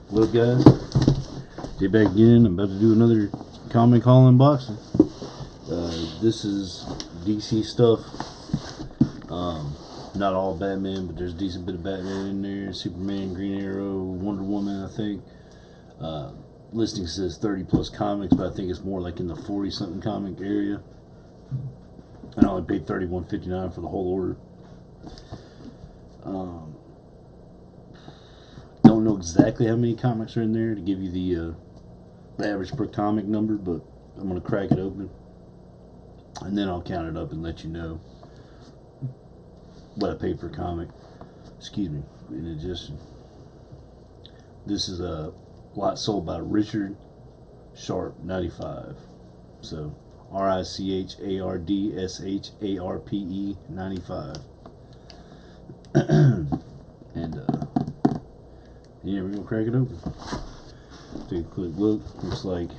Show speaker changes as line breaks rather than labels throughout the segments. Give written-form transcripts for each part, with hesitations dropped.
What up, guys? Jay back again. I'm about to do another comic haul unboxing. This is DC stuff. Not all Batman, but there's a decent bit of Batman in there. Superman, Green Arrow, Wonder Woman, I think. Listing says 30 plus comics, but I think it's more like in the 40 something comic area. I only paid $31.59 for the whole order. Don't know exactly how many comics are in there to give you the average per comic number, but I'm gonna crack it open and then I'll count it up and let you know what I paid per comic. Excuse me. In addition, this is a lot sold by Richard Sharp 95. So RICHARDSHARPE 95. And yeah, we're gonna crack it open. Take a quick look. Looks like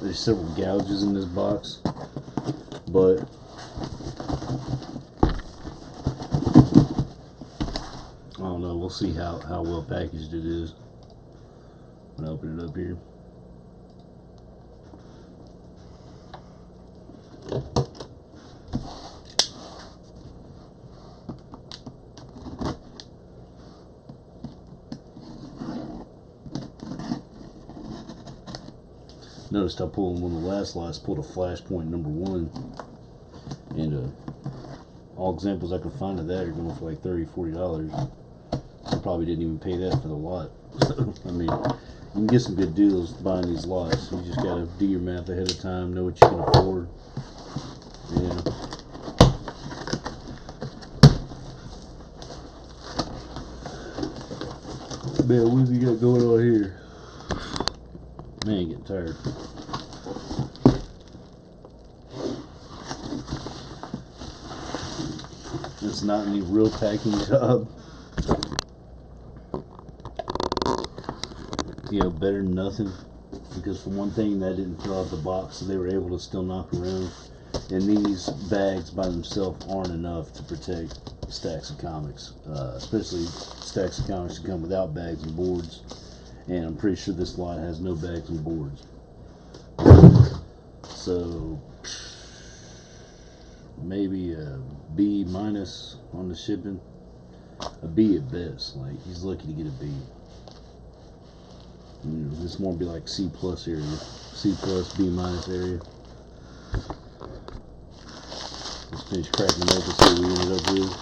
there's several gouges in this box, but I don't know. We'll see how well packaged it is. I'm gonna open it up here. Noticed I pulled one of the last lots, pulled a Flashpoint #1, and all examples I can find of that are going for like $30–40. I probably didn't even pay that for the lot. I mean, you can get some good deals buying these lots. You just gotta do your math ahead of time, know what you can afford. Yeah. Man, what have you got going on here? Man, getting tired. It's not any real packing job. You know, better than nothing. Because for one thing, that didn't fill out the box, so they were able to still knock around. And these bags by themselves aren't enough to protect stacks of comics. Especially stacks of comics that come without bags and boards. And I'm pretty sure this lot has no bags and boards. So maybe a B minus on the shipping. A B at best. Like, he's lucky to get a B. You know, this more be like C plus area. C plus, B minus area. Let's finish cracking it open, see what we ended up with.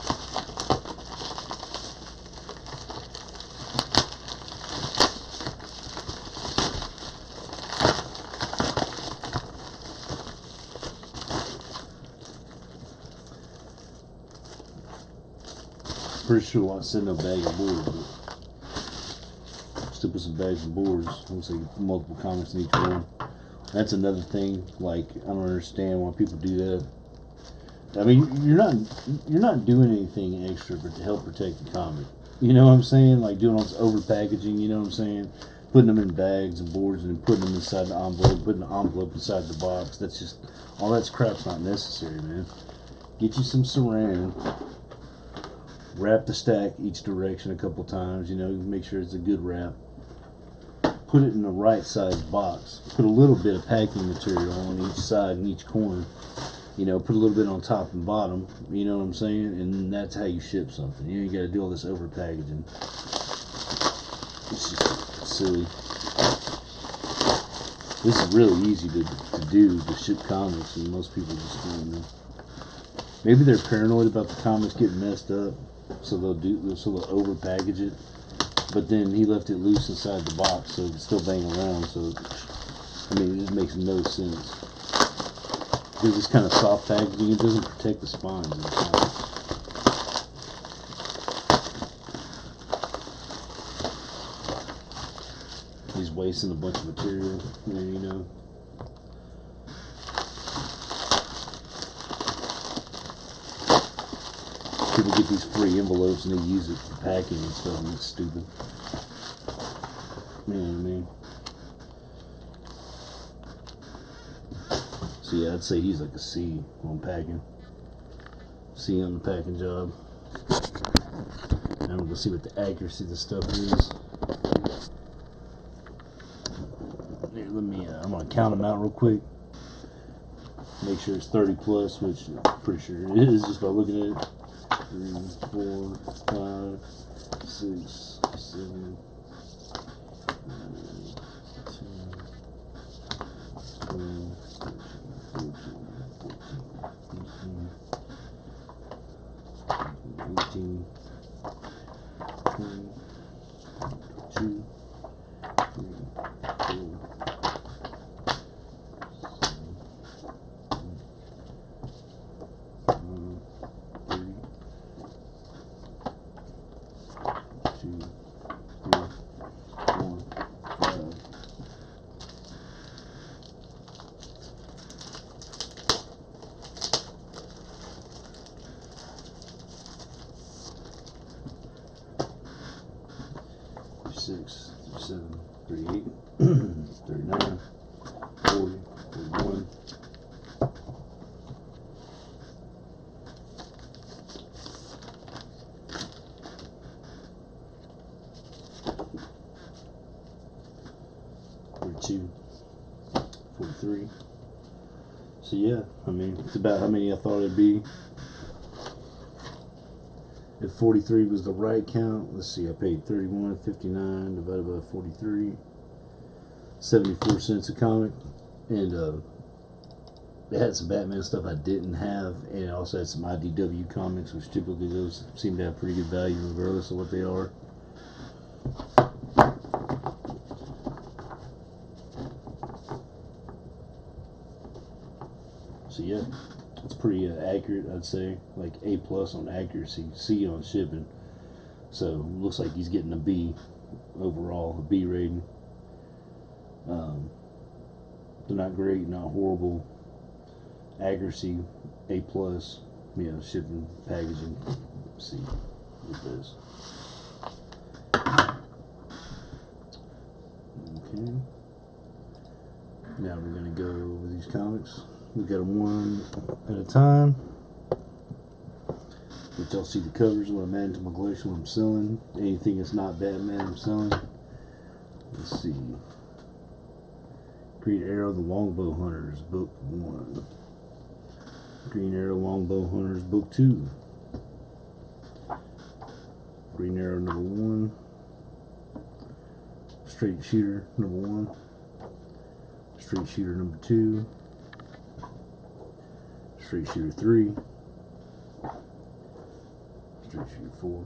Pretty sure I said no bag of boards, but still put some bags and boards. Looks like multiple comics in each one. That's another thing. Like, I don't understand why people do that. I mean, you're not doing anything extra to help protect the comic. You know what I'm saying? Like doing all this over packaging. You know what I'm saying? Putting them in bags and boards and then putting them inside the envelope. Putting the envelope inside the box. That's just all that crap's not necessary, man. Get you some Saran. Wrap the stack each direction a couple times, you know, make sure it's a good wrap. Put it in the right size box. Put a little bit of packing material on each side and each corner. You know, put a little bit on top and bottom, you know what I'm saying? And that's how you ship something. You ain't got to do all this over packaging. It's just silly. This is really easy to do, to ship comics, and most people just don't know. Maybe they're paranoid about the comics getting messed up. So they'll over package it, but then he left it loose inside the box, so it can still bang around. So I mean, it just makes no sense. Because it's kind of soft packaging, it doesn't protect the spines of the comics. He's wasting a bunch of material, you know. People get these free envelopes and they use it for packing and stuff, and it's stupid. You know what I mean? So yeah, I'd say he's like a C on packing. C on the packing job. And we're gonna see what the accuracy of the stuff is. count them out real quick. Make sure it's 30 plus, which I'm pretty sure it is just by looking at it. 3, 4, 5, 6, 7, 9, 10, 12, 13, 14, 15, 18, 20, 22, 3, 4, 36, 37, 38, 39, 40, 41, 42, 43. So yeah, I mean, it's about how many I thought it'd be. If 43 was the right count, let's see, I paid $31.59 divided by 43, 74 cents a comic, and it had some Batman stuff I didn't have, and it also had some IDW comics, which typically those seem to have pretty good value regardless of what they are. So yeah, it's pretty accurate, I'd say, like A plus on accuracy, C on shipping. So looks like he's getting a B overall, a B rating. They're not great, not horrible. Accuracy, A plus. You know, shipping, packaging, C with this. Okay. Now we're gonna go over these comics. We got them one at a time. But y'all see the covers when I'm adding to my collection, when I'm selling. Anything that's not Batman, I'm selling. Let's see. Green Arrow, The Longbow Hunters, Book 1. Green Arrow, Longbow Hunters, Book 2. Green Arrow, number 1. Straight Shooter, number 1. Straight Shooter, number 2. Straight Shooter 3. Straight Shooter 4.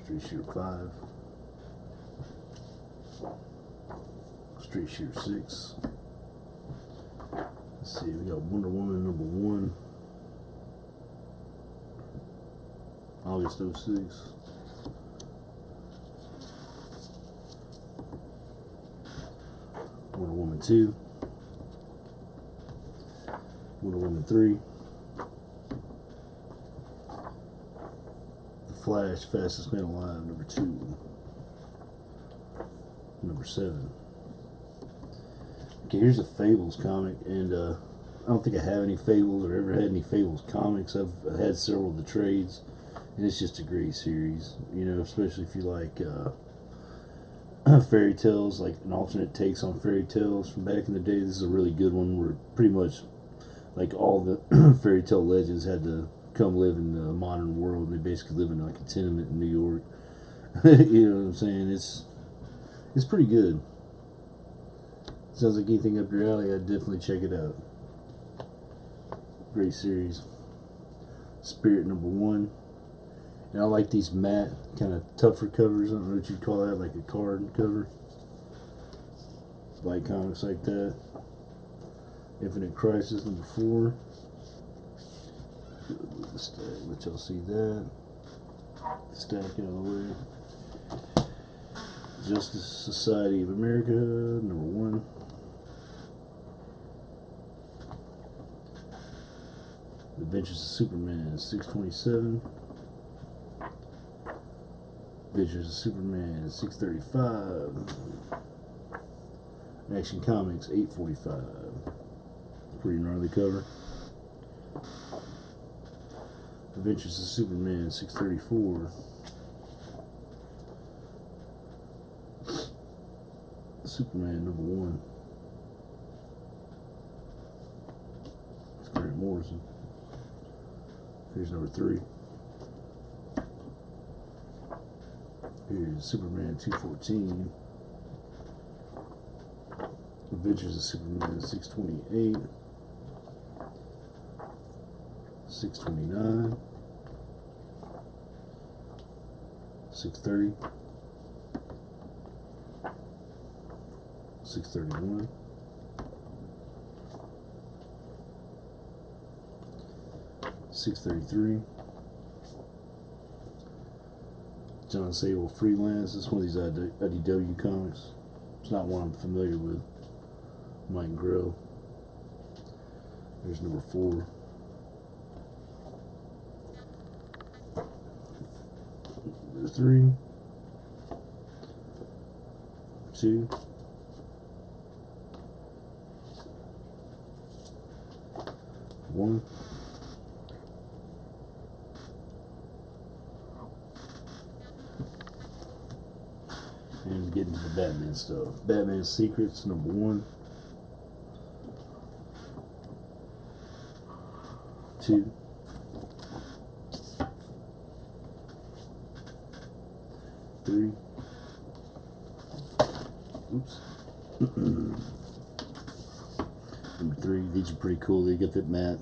Straight Shooter 5. Straight Shooter 6. Let's see, we got Wonder Woman number 1. August 06. Wonder Woman 2. Wonder Woman 3. The Flash, Fastest Man Alive, number 2. Number 7. Okay, here's a Fables comic, and I don't think I have any Fables or ever had any Fables comics. I've had several of the trades, and it's just a great series, you know, especially if you like fairy tales, like an alternate takes on fairy tales from back in the day. This is a really good one where pretty much like all the fairy tale legends had to come live in the modern world, and they basically live in like a tenement in New York. You know what I'm saying? It's pretty good. Sounds like anything up your alley, I'd definitely check it out. Great series. Spirit number 1. And I like these matte, kind of tougher covers. I don't know what you'd call that, like a card cover. Like comics like that. Infinite Crisis number 4. Let y'all see that. Stack out of the way. Justice Society of America number 1. Adventures of Superman 627. Adventures of Superman 635. Action Comics 845. Pretty gnarly cover. Adventures of Superman 634. Superman #1. It's Grant Morrison. Here's #3. Here's Superman 214. Adventures of Superman 628. 629. 630. 631. 633. John Sable Freelance. This is one of these IDW comics. It's not one I'm familiar with. Mike Grill. There's #4. Number 3. 2. 1. And get into the Batman stuff. Batman Secrets #1. 2. 3. Oops. Number 3. These are pretty cool. They get that matte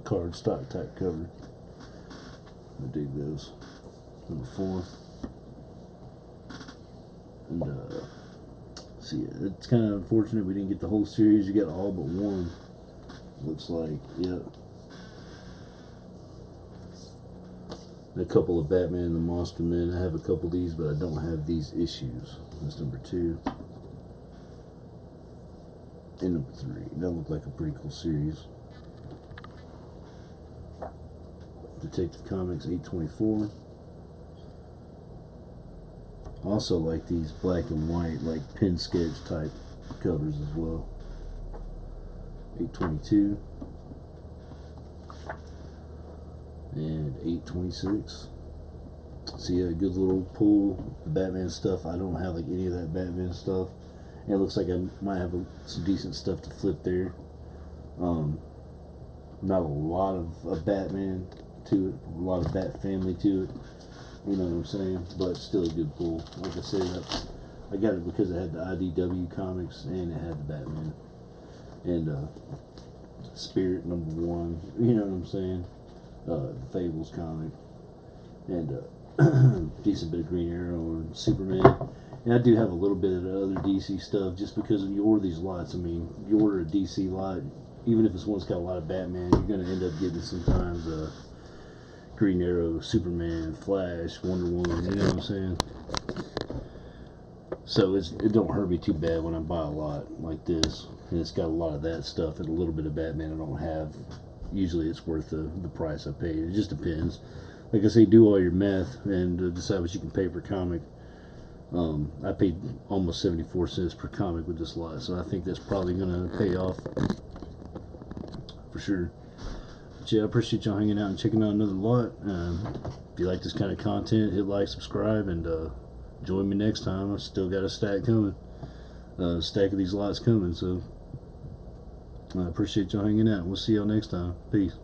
card stock type cover. I dig those. Number 4. And see, it's kind of unfortunate we didn't get the whole series. You got all but one. Looks like, yep. A couple of Batman and the Monster Men. I have a couple of these, but I don't have these issues. That's number 2. And number 3. That looked like a pretty cool series. Detective Comics 824. Also like these black and white, like pen sketch type covers as well. 822. And 826. So yeah, a good little pull. The Batman stuff. I don't have like any of that Batman stuff. And it looks like I might have some decent stuff to flip there. Not a lot of Batman to it. A lot of Bat Family to it. You know what I'm saying? But still a good pull. Like I said, I got it because it had the IDW comics and it had the Batman. And Spirit #1. You know what I'm saying? The Fables comic. And decent bit of Green Arrow and Superman. And I do have a little bit of the other DC stuff just because when you order these lots, I mean, you order a DC lot, even if it's one's got a lot of Batman, you're going to end up getting sometimes Green Arrow, Superman, Flash, Wonder Woman, you know what I'm saying? So it don't hurt me too bad when I buy a lot like this. And it's got a lot of that stuff and a little bit of Batman I don't have. Usually it's worth the price I paid. It just depends. Like I say, do all your math and decide what you can pay per comic. I paid almost 74 cents per comic with this lot, so I think that's probably going to pay off for sure. But yeah, I appreciate y'all hanging out and checking out another lot. If you like this kind of content, hit like, subscribe, and join me next time. I still got a stack coming. Stack of these lots coming, so I appreciate y'all hanging out. We'll see y'all next time. Peace.